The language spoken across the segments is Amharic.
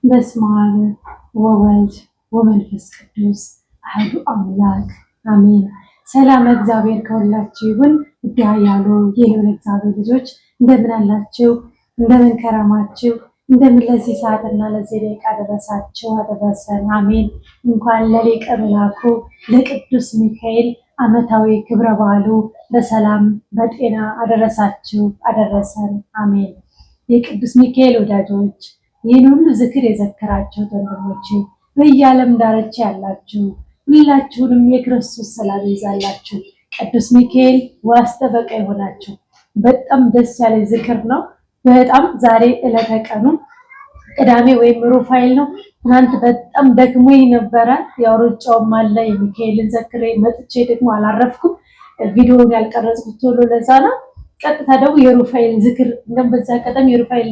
በስመ አብ ወወልድ ወመንፈስ ቅዱስ አሐዱ አምላክ አሜን። ሰላም እግዚአብሔር ከሁላችሁ ይሁን። ውድ ኃያሉ የልዑል እግዚአብሔር ልጆች እንደምን አላችሁ? እንደምን ከረማችሁ? እንደምን ለዚህ ሰዓትና ለዚህ ደቂቃ አደረሳችሁ አደረሰን። አሜን። እንኳን ለሊቀ መላኩ ለቅዱስ ሚካኤል ዓመታዊ ክብረ በዓሉ በሰላም በጤና አደረሳችሁ አደረሰን። አሜን። የቅዱስ ሚካኤል ወዳጆች ይህን ሁሉ ዝክር የዘከራችሁት ወንድሞቼ በየዓለም ዳርቻ ያላችሁ ሁላችሁንም የክርስቶስ ሰላም ይዛላችሁ። ቅዱስ ሚካኤል ዋስ ጠበቃ ይሆናችሁ። በጣም ደስ ያለ ዝክር ነው። በጣም ዛሬ ዕለተ ቀኑ ቅዳሜ ወይም ሩፋኤል ነው። ትናንት በጣም ደክሞኝ ነበረ። ያው ሩጫውም አለ። የሚካኤልን ዘክሬ መጥቼ ደግሞ አላረፍኩም። ቪዲዮውን ያልቀረጽኩት ቶሎ ለዛ ነው። ቀጥታ ደግሞ የሩፋኤል ዝክር እንደም በዛ ቀደም የሩፋኤል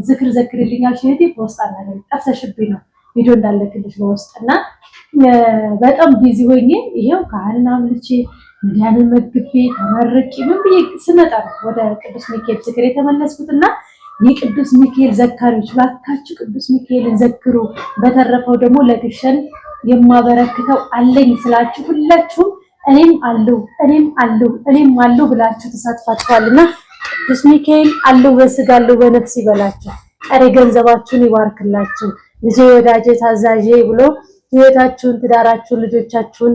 ዝክር ዘክርልኛል ሽህቴ በውስጥ አናገር ጠፍተሽብኝ ነው ቪዲዮ እንዳለክልሽ በውስጥና በጣም ቢዚ ሆኜ ይሄው ካህንን አምልቼ ሚዲያንን መግቤ ተመርቄ ምን ብዬ ስመጣ ወደ ቅዱስ ሚካኤል ዝክር የተመለስኩትና የቅዱስ ሚካኤል ዘካሪዎች ባካችሁ ቅዱስ ሚካኤልን ዘክሩ። በተረፈው ደግሞ ለግሸን የማበረክተው አለኝ ስላችሁ ሁላችሁም እኔም አለው ብላችሁ ተሳትፋችኋልና ቅዱስ ሚካኤል አለው በስጋ አለው በነፍስ ይበላችሁ። ቀሪ ገንዘባችሁን ይባርክላችሁ። ልጄ ወዳጄ ታዛዤ ብሎ ህይወታችሁን፣ ትዳራችሁን፣ ልጆቻችሁን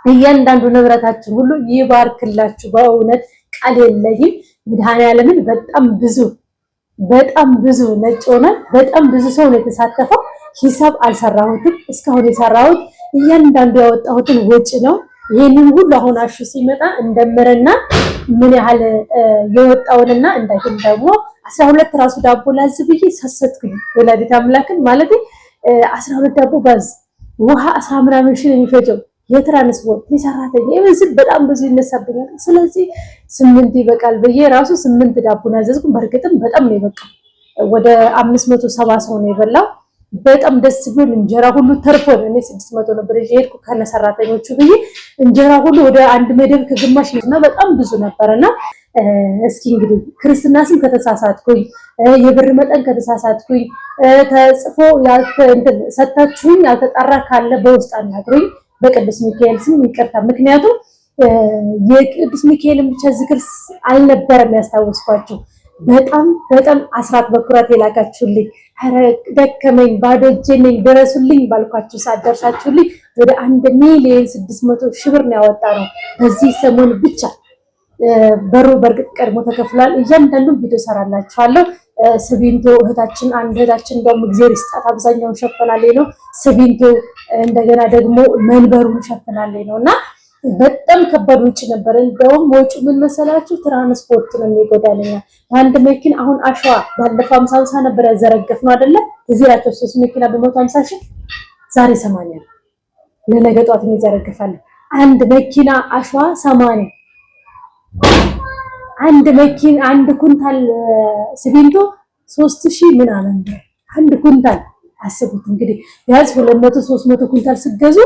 እያንዳንዱ ንብረታችሁን ሁሉ ይባርክላችሁ። በእውነት ቃል የለኝም። መድኃኔዓለምን በጣም ብዙ ነጭ ሆነ በጣም ብዙ ሰው ነው የተሳተፈው። ሂሳብ አልሰራሁትም። እስካሁን የሰራሁት እያንዳንዱ ያወጣሁትን ወጪ ነው። ይሄንን ሁሉ አሁን አሹ ሲመጣ እንደምርና ምን ያህል የወጣውንና እንዳይሆን ደግሞ 12 ራሱ ዳቦ ላዝ ብዬ ሰሰትኩኝ። ወላዲተ አምላክን ማለት 12 ዳቦ ባዝ ውሃ 10 ምናምን ሺህ የሚፈጀው የትራንስፖርት የሰራተኛ የበዚህ በጣም ብዙ ይነሳብኛል። ስለዚህ 8 ይበቃል ብዬ ራሱ 8 ዳቦ ናዘዝኩ። በርግጥም በጣም ነው የበቃው። ወደ 570 ሰው ነው የበላው። በጣም ደስ ብሎ እንጀራ ሁሉ ተርፎ ነው። እኔ 600 ነበር የሄድኩ ከነሰራተኞቹ ብዬ እንጀራ ሁሉ ወደ አንድ መደብ ከግማሽ ነው። በጣም ብዙ ነበርና እስኪ እንግዲህ ክርስትና ስም ከተሳሳትኩኝ የብር መጠን ከተሳሳትኩኝ ተጽፎ ሰጣችሁኝ ያልተጣራ ካለ በውስጥ አናግሩኝ። በቅዱስ ሚካኤል ስም ይቅርታ። ምክንያቱም የቅዱስ ሚካኤልን ብቻ ዝክር አልነበረም ያስታወስኳችሁ። በጣም አስራት በኩራት የላካችሁልኝ ኧረ ደከመኝ ባዶ እጄን ነኝ ድረሱልኝ ባልኳችሁ ሰዓት ደርሳችሁልኝ ወደ 1,600,000 ብር ነው ያወጣነው በዚህ ሰሞን ብቻ። በሩ በርግጥ ቀድሞ ተከፍሏል። እያንዳንዱን ቪዲዮ ሰራላችኋለሁ። ስቢንቶ እህታችን እንደውም እግዚአብሔር ይስጣት አብዛኛውን ሸፈናለኝ ነው ስቢንቶ። እንደገና ደግሞ መንበሩን ሸፈናለኝ ነውና በጣም ከባድ ወጪ ነበር። እንደውም ወጪ ምን መሰላችሁ? ትራንስፖርት ነው የሚጎዳልኛ። አንድ መኪና አሁን አሸዋ ባለፈው 50 ነበር ያዘረገፍነው አይደለ? እዚህ ያቸው 3 መኪና በ150 ሺህ ዛሬ 80 ለነገ ጧት የሚዘረግፋል። አንድ መኪና አሸዋ 80፣ አንድ መኪና አንድ ኩንታል ሲሚንቶ 3000 ምናምን አንድ ኩንታል። አስቡት እንግዲህ ያዝ 200-300 ኩንታል ሲገዙ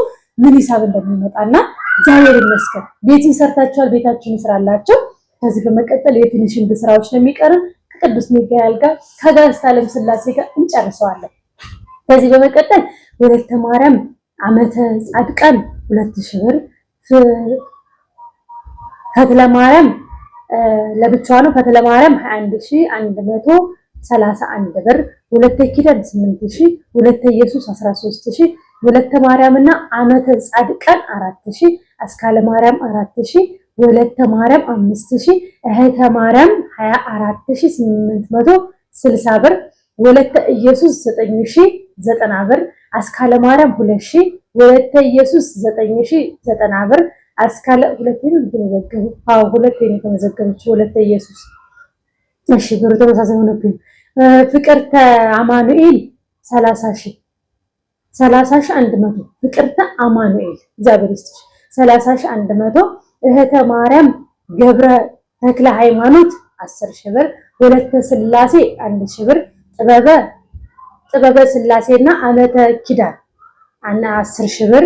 ምን ሂሳብ እንደሚመጣና እግዚአብሔር ይመስገን ቤትን ሰርታችኋል። ቤታችሁን ይስራላችሁ። ከዚህ በመቀጠል የፊኒሽንግ ስራዎች ነው የሚቀርም ከቅዱስ ሚካኤል ጋር ከጋስታ ዓለም ስላሴ ጋር እንጨርሰዋለን። ከዚህ በመቀጠል ወለተ ማርያም ዓመተ ጻድቃን 2000 ብር፣ ፈትለ ማርያም ለብቻዋ ነው። ፈትለ ማርያም 21131 ብር፣ ወለተ ኪዳን 8000፣ ወለተ ኢየሱስ 13000፣ ወለተ ማርያምና ዓመተ ጻድቃን 4000፣ አስካለ ማርያም 4000፣ ወለተ ማርያም 5000፣ እህተ ማርያም 24860 ብር፣ ወለተ ኢየሱስ 9090 ብር፣ አስካለ ማርያም 2000፣ ወለተ ኢየሱስ 9090 ብር፣ አስካለ ሁለቴ ነው የተመዘገበው። ሁለቴ ነው የተመዘገበችው ወለተ ኢየሱስ። እሺ ብሩ ተመሳሳይ ሆነብኝ። ፍቅርተ አማኑኤል 30100፣ ፍቅርተ አማኑኤል እግዚአብሔር ይስጥሽ 30100፣ እህተ ማርያም ገብረ ተክለ ሃይማኖት 10000 ብር፣ ወለተ ስላሴ 1000 ብር፣ ጥበበ ስላሴና ዓመተ ኪዳን 10000 ብር፣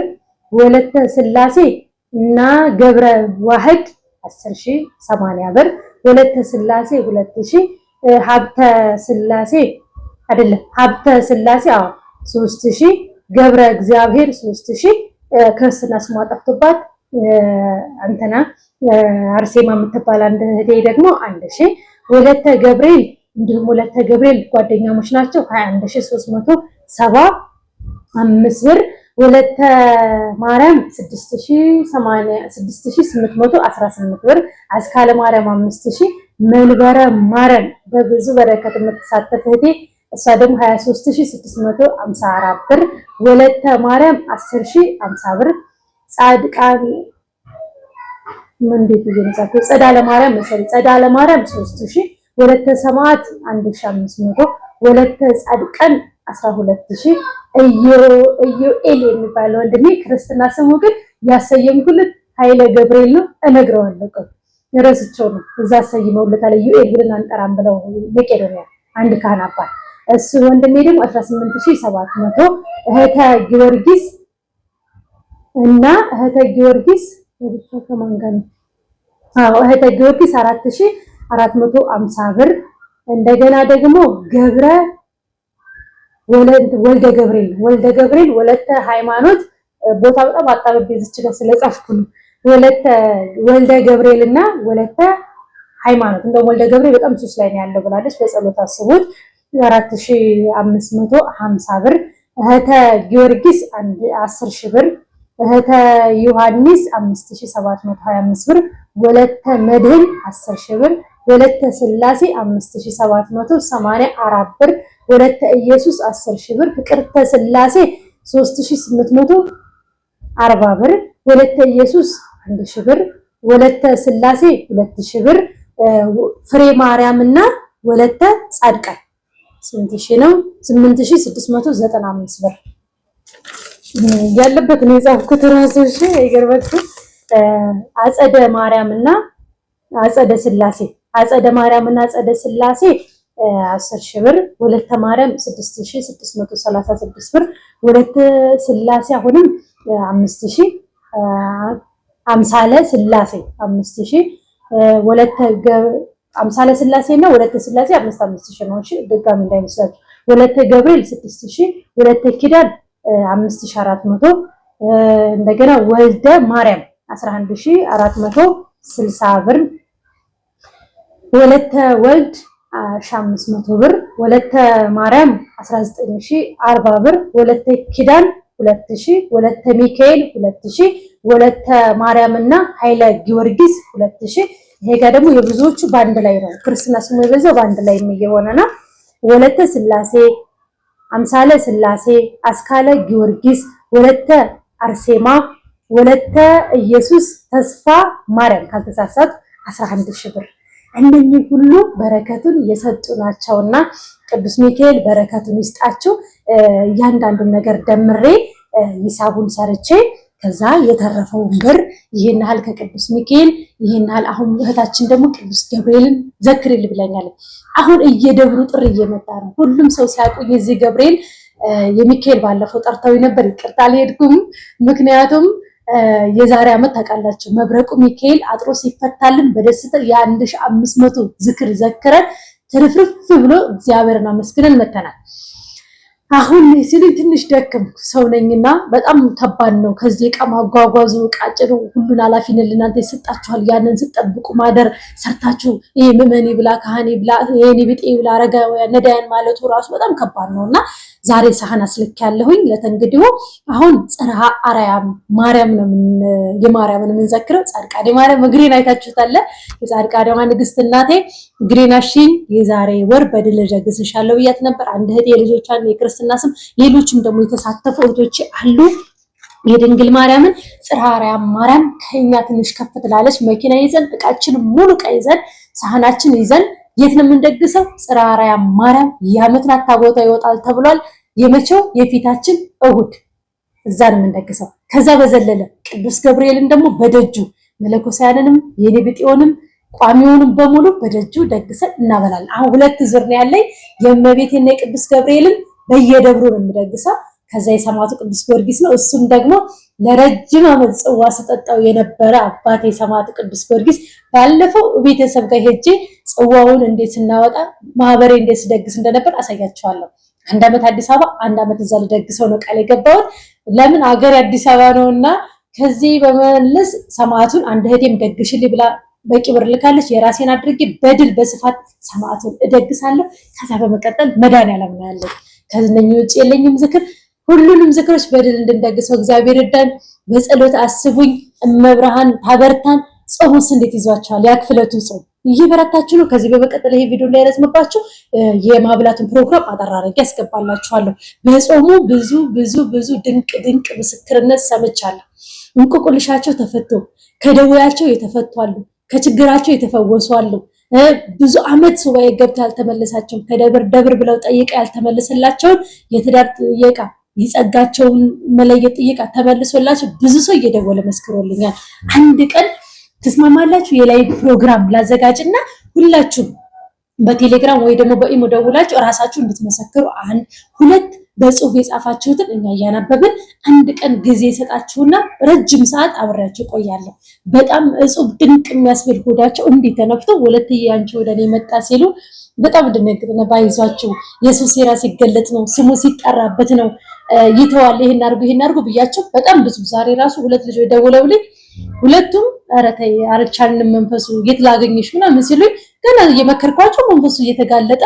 ወለተ ስላሴ እና ገብረ ዋህድ 10000 80 ብር፣ ወለተ ስላሴ 2000፣ ሀብተ ስላሴ አይደለም ሀብተ ስላሴ 3000 ገብረ እግዚአብሔር 3000 ክርስትና ስሟ ጠፍቶባት አንተና አርሴማ የምትባል አንድ እህቴ ደግሞ 1000 ወለተ ገብርኤል እንዲሁም ወለተ ገብርኤል ጓደኛሞች ናቸው 21375 ብር ወለተ ማርያም 6818 ብር አስካለ ማርያም 5000 መንበረ ማርያም በብዙ በረከት የምትሳተፍ እህቴ እሷ ደግሞ 23654 ብር ወለተ ማርያም 10050 ብር ጻድቃን ምንድነው ይገኛል ጸዳለ ማርያም መሰለኝ ጸዳለ ማርያም 3000 ወለተ ሰማዕት 1500 ወለተ ጻድቃን 12000 ኢዮኤል የሚባለው ወንድሜ ክርስትና ስሙ ግን ያሰየምኩለት ኃይለ ገብርኤል ነው እነግረዋለሁ ቆይ ረስቸው ነው እዛ ሰይመውለታል ኢዮኤል ብለን አንጠራም ብለው መቄዶንያ አንድ ካህን አባት እሱ ወንድሜ ደግሞ 18700 እህተ ጊዮርጊስ እና እህተ ጊዮርጊስ ከማን ጋር ነው እህተ ጊዮርጊስ 4450 ብር እንደገና ደግሞ ገብረ ወልደ ገብርኤል ወለተ ሃይማኖት ቦታ በጣም አጣበብ ይዝች ጋር ስለጻፍኩ ነው ወልደ ገብርኤልና ወለተ ሃይማኖት እንደው ወልደ ገብርኤል በጣም ሱስ ላይ ነው ያለው ብላለች በጸሎት አስቡት 4550 ብር እህተ ጊዮርጊስ 10000 ብር እህተ ዮሐንስ 5725 ብር ወለተ መድህን 10000 ብር ወለተ ስላሴ 5784 ብር ወለተ ኢየሱስ 10000 ብር ፍቅርተ ስላሴ 3840 ብር ወለተ ኢየሱስ 1000 ብር ወለተ ስላሴ 2000 ብር ፍሬ ማርያምና ወለተ ጻድቃን ስንት ሺህ ነው 8695 ብር ያለበት ነው የጻፍኩት ራሱ እሺ ይገርባችሁ አጸደ ማርያምና አጸደ ስላሴ አጸደ ማርያምና አጸደ ስላሴ 10000 ብር ወለተ ማርያም 6636 ብር ወለተ ስላሴ አሁንም 5000 አምሳለ ስላሴ 5000 ወለተ አምሳለ ስላሴና ወለተ ስላሴ 5000 ነው እሺ ድጋሚ እንዳይመስላችሁ ወለተ ገብርኤል 6000 ወለተ ኪዳን 5400 እንደገና ወልደ ማርያም 11460 ብር ወለተ ወልድ 1500 ብር ወለተ ማርያም 19040 ብር ወለተ ኪዳን 2000 ወለተ ሚካኤል 2000 ወለተ ማርያምና ኃይለ ጊዮርጊስ 2000 ይሄ ጋር ደግሞ የብዙዎቹ ባንድ ላይ ነው ክርስትና ስሙ የበዛው ባንድ ላይ የሚሆነና ወለተ ስላሴ አምሳለ ስላሴ አስካለ ጊዮርጊስ ወለተ አርሴማ ወለተ ኢየሱስ ተስፋ ማርያም ካልተሳሳት 11000 ብር እነኚህ ሁሉ በረከቱን የሰጡ ናቸውና ቅዱስ ሚካኤል በረከቱን ይስጣችሁ እያንዳንዱን ነገር ደምሬ ሂሳቡን ሰርቼ ከዛ የተረፈውን ብር ይሄን ያህል ከቅዱስ ሚካኤል ይሄን ያህል አሁን እህታችን ደግሞ ቅዱስ ገብርኤልን ዘክሪል ብለኛለች አሁን እየደብሩ ጥሪ እየመጣ ነው ሁሉም ሰው ሲያውቁኝ እዚህ ገብርኤል የሚካኤል ባለፈው ጠርታው ነበር ይቅርታ አልሄድኩም ምክንያቱም የዛሬ አመት ታውቃላችሁ መብረቁ ሚካኤል አጥሮ ሲፈታልን በደስታ የ1500 ዝክር ዘክረን ትርፍርፍ ብሎ እግዚአብሔርን አመስግነን መተናል አሁን ሲል ትንሽ ደክም ሰው ነኝና በጣም ከባድ ነው ከዚህ ዕቃ ማጓጓዙ ቃጭሩ ሁሉን ኃላፊነት ለናንተ ይሰጣችኋል ያንን ሲጠብቁ ማደር ሰርታችሁ ይሄ መመኒ ብላ ካህኔ ብላ የኔ ቢጤ ብላ አረጋውያን ነዳያን ማለቱ ራሱ በጣም ከባድ ነውና ዛሬ ሳህን አስልክ ያለሁኝ ለተንግዲው አሁን ጽርሐ አርያም ማርያም ነው የማርያምን የምንዘክረው ጻድቃኔ ማርያም እግሬን አይታችሁታል የጻድቃኔ ንግስት እናቴ እግሬን አሽኝ የዛሬ ወር በድል ደግስሻለሁ ብያት ነበር አንድ እህቴ ልጆቿን የክርስትና ስም ሌሎችም ደግሞ የተሳተፉ እህቶች አሉ የድንግል ማርያምን ጽርሐ አርያም ማርያም ከኛ ትንሽ ከፍ ትላለች መኪና ይዘን እቃችን ሙሉ ቀይዘን ሳህናችን ይዘን የት ነው የምንደግሰው ጽርሐ አርያም ማርያም ያመትናት ታቦታ ይወጣል ተብሏል የመቼው የፊታችን እሁድ እዛ ነው የምንደግሰው ከዛ በዘለለ ቅዱስ ገብርኤልን ደግሞ በደጁ መለኮሳያንንም የኔብጤውንም ቋሚውንም በሙሉ በደጁ ደግሰን እናበላለን አሁን ሁለት ዙር ነው ያለኝ የእመቤቴና የቅዱስ ገብርኤልን በየደብሩ ነው የምደግሰው ከዛ የሰማዕቱ ቅዱስ ጊዮርጊስ ነው እሱም ደግሞ ለረጅም ዓመት ጽዋ ሰጠጣው የነበረ አባቴ ሰማዕቱ ቅዱስ ጊዮርጊስ ባለፈው ቤተሰብ ጋር ሄጄ ጽዋውን እንዴት እናወጣ ማህበሬ እንዴት ደግስ እንደነበር አሳያቸዋለሁ አንድ ዓመት አዲስ አበባ፣ አንድ ዓመት እዛ ልደግሰው ነው ቃል የገባሁት። ለምን አገር አዲስ አበባ ነውና ከዚህ በመለስ ሰማዕቱን አንድ እህቴም ደግሽልኝ ብላ በቂ ብር ልካለች። የራሴን አድርጌ በድል በስፋት ሰማዕቱን እደግሳለሁ። ከዛ በመቀጠል መድኃኒዓለም ነው ያለኝ። ከዚህ ውጭ የለኝም ዝክር። ሁሉንም ዝክሮች በድል እንድንደግሰው እግዚአብሔር ይርዳን። በጸሎት አስቡኝ። እመብርሃን ታበርታን። ጾሙስ እንዴት ይዟችኋል? ያክፍለቱ ጾም እየበረታችሁ ነው። ከዚህ በመቀጠል ይሄ ቪዲዮ እንዳይረዝምባችሁ የማብላቱን ፕሮግራም አጠር አድርጌ ያስገባላችኋለሁ። በጾሙ ብዙ ብዙ ብዙ ድንቅ ድንቅ ምስክርነት ሰምቻለሁ። እንቆቅልሻቸው ተፈቶ ከደዌያቸው የተፈቱ አሉ፣ ከችግራቸው የተፈወሱ አሉ። ብዙ ዓመት ሱባኤ ገብተው ያልተመለሳቸው ከደብር ደብር ብለው ጠይቀው ያልተመለሰላቸውን የትዳር ጥየቃ የጸጋቸውን መለየት ጥየቃ ተመልሶላቸው ብዙ ሰው እየደወለ መስክሮልኛል። አንድ ቀን ትስማማላችሁ የላይ ፕሮግራም ላዘጋጅና ሁላችሁም በቴሌግራም ወይ ደግሞ በኢሞ ደውላችሁ እራሳችሁ እንድትመሰክሩ፣ አንድ ሁለት በጽሁፍ የጻፋችሁትን እኛ እያነበብን አንድ ቀን ጊዜ ሰጣችሁና ረጅም ሰዓት አብሬያችሁ ቆያለሁ። በጣም እጹብ ድንቅ የሚያስብል ሆዳቸው እንዲህ ተነፍቶ ወለትዬ አንቺ ወደኔ መጣ ሲሉ በጣም እንደነገርና ባይዟችሁ የሱስ ሴራ ሲገለጥ ነው፣ ስሙ ሲጠራበት ነው። ይተዋል ይሄን አርጉ ብያቸው በጣም ብዙ ዛሬ ራሱ ሁለት ልጆች ደውለውልኝ ሁለቱም ኧረ ተይ አልቻልንም መንፈሱ የት ላገኝሽ ምናምን ሲሉኝ ገና እየመከርኳቸው መንፈሱ እየተጋለጠ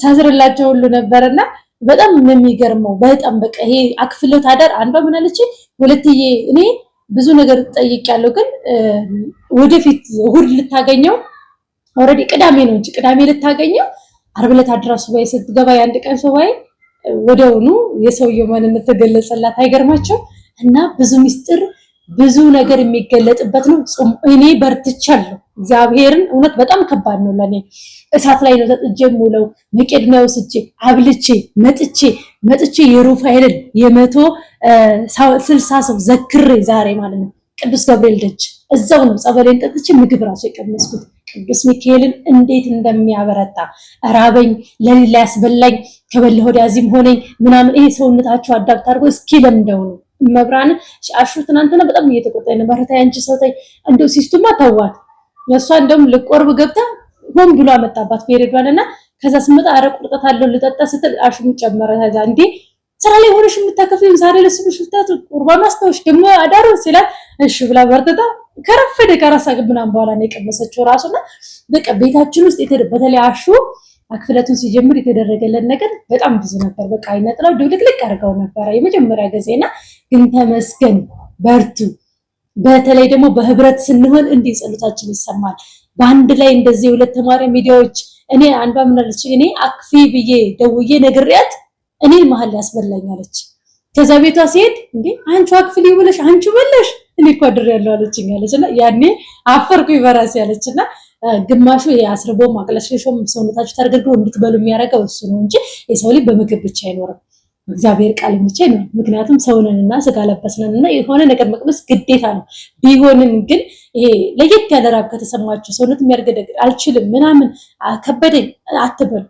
ሳዝርላቸው ሁሉ ነበርና በጣም የሚገርመው በጣም በቃ ይሄ አክፍሎት አዳር አንዷ ምን አለች፣ ሁለትዬ እኔ ብዙ ነገር ጠይቄያለሁ፣ ግን ወደፊት እሑድ ልታገኘው ኦልሬዲ ቅዳሜ ነው እንጂ ቅዳሜ ልታገኘው ዓርብ ዕለት አድራ ሱባኤ ስትገባ የአንድ ቀን ሱባኤ ወዲያውኑ የሰውየው ማንነት ተገለጸላት። አይገርማቸው እና ብዙ ሚስጥር ብዙ ነገር የሚገለጥበት ነው። እኔ በርትቻለሁ። እግዚአብሔርን እውነት በጣም ከባድ ነው ለኔ። እሳት ላይ ነው ተጥጄ ሙለው መቄድሚያ ወስጄ አብልቼ መጥቼ የሩፋኤልን 160 ሰው ዘክሬ ዛሬ ማለት ነው ቅዱስ ገብርኤል ደጅ እዛው ነው ጸበሌን ጠጥቼ ምግብ ራሱ የቀመስኩት። ቅዱስ ሚካኤልን እንዴት እንደሚያበረታ ራበኝ ለሌላ ያስበላኝ ከበላሁ ዳዚም ሆነኝ ምናምን ይሄ ሰውነታችሁ አዳብት አድርጎ እስኪ ለምደው ነው መብራን አሹ ትናንትና በጣም እየተቆጣኝ ነበር። ታዲያ አንቺ ሰው ታይ እንደው ሲስቱማ ተዋት እሷ እንደውም ልቆርብ ገብታ ሆን ብሎ አመጣባት ፔሬዷንና ከዛ ስመጣ አረ ቁርጠት አለው ልጠጣ ስትል አሹም ጨመረ። ከዛ እንዴ ስራ ላይ ሆነሽ የምታከፊው ዛሬ ለስብሽ ልታት ቁርባን አስተውሽ ደግሞ አዳሩ ሲላት እሺ ብላ በርተታ ከረፈደ ከራሳ ግብናን በኋላ ነው የቀመሰችው ራሱና በቃ ቤታችን ውስጥ በተለይ አሹ አክፍለቱን ሲጀምር የተደረገለን ነገር በጣም ብዙ ነበር። በቃ አይነጥለው ድብልቅልቅ አድርገው ነበር የመጀመሪያ ጊዜና ግን ተመስገን በርቱ። በተለይ ደግሞ በህብረት ስንሆን እንዲህ ጸሎታችን ይሰማል። በአንድ ላይ እንደዚህ ሁለት ተማሪ ሚዲያዎች እኔ አንዷ ምን አለች፣ እኔ አክፊ ብዬ ደውዬ ነግሬያት እኔን መሀል ያስበላኛለች። ከዛ ቤቷ ሲሄድ እንዴ አንቺ አክፍሊ ብለሽ አንቺ በለሽ እኔ እኮ አድሬያለሁ አለችኝ አለችና ያኔ አፈርኩኝ በራሴ አለችና ግማሹ የአስርቦ ማቅለሽለሽም ሰውነታችሁ ተርገግዶ እንድትበሉ የሚያደርገው እሱ ነው እንጂ የሰው ልጅ በምግብ ብቻ አይኖርም፣ እግዚአብሔር ቃል ብቻ ነው። ምክንያቱም ሰውነንና ስጋ ለበስነንና የሆነ ነገር መቅመስ ግዴታ ነው። ቢሆንም ግን ይሄ ለየት ያለ ራብ ከተሰማችሁ ሰውነት የሚያርገደግ አልችልም ምናምን ከበደኝ አትበሉ።